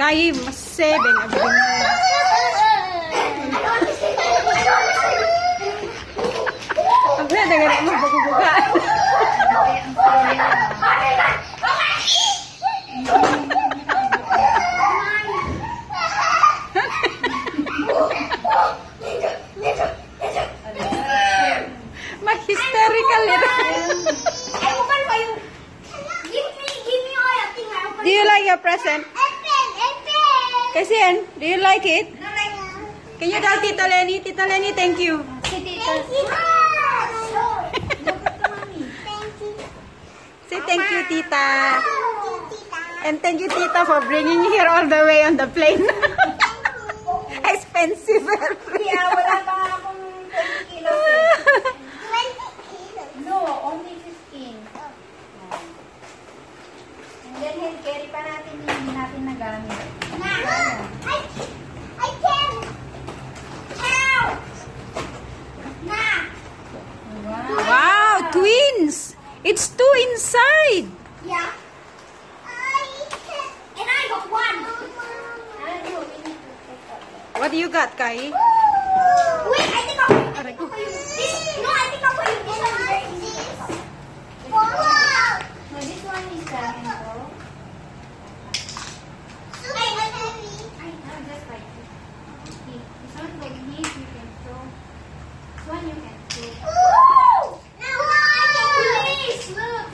Naim, mas 7. Ang ganda nga naman pagbubugaan. Hysterical ito. Do you like your present? Kasin, do you like it? Can you tell Tita Lenny? Tita Lenny, thank you. Say thank you, Tita. And thank you, Tita, for bringing here all the way on the plane. Expensive. Yeah, wala pa akong 20 kilos. No, only 15. And then hand carry pa natin yung hindi natin nagamit. I can help. Wow, twins! It's 2 inside. Yeah. And I got 1. What do you got, Kai? Wait, I think I'll this. No, I think I'll put this one. No, this one is mango. Just like this. Okay. This one like this, you can throw. This one you can throw. Please, look.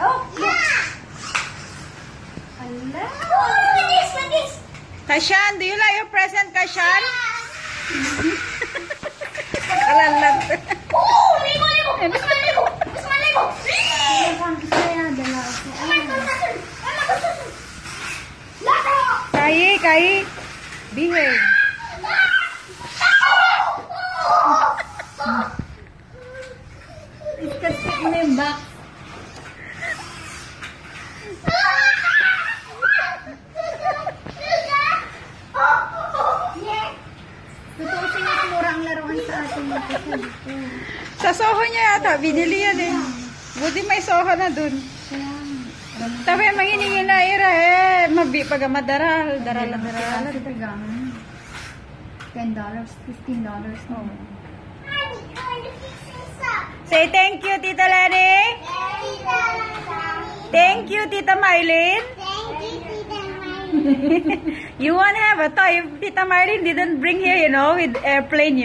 Oh, yeah. Allah. Look at this. Kashan, do you like your present, Kashan? Alalat. Oh, Lego. Mas Lego. Kai, behave. It's kasi may box. Tutusin na mura ang laruan sa atin. Sa Soho niya yata, binili yan eh. Buti may Soho na dun. Tapi manginingin na ira eh. Pag madaral. Daral. $10, $15. No. Say thank you, Tita Lenny. Thank you, Tita Mylene. You want to have a toy if Tita Mylene didn't bring here, with airplane,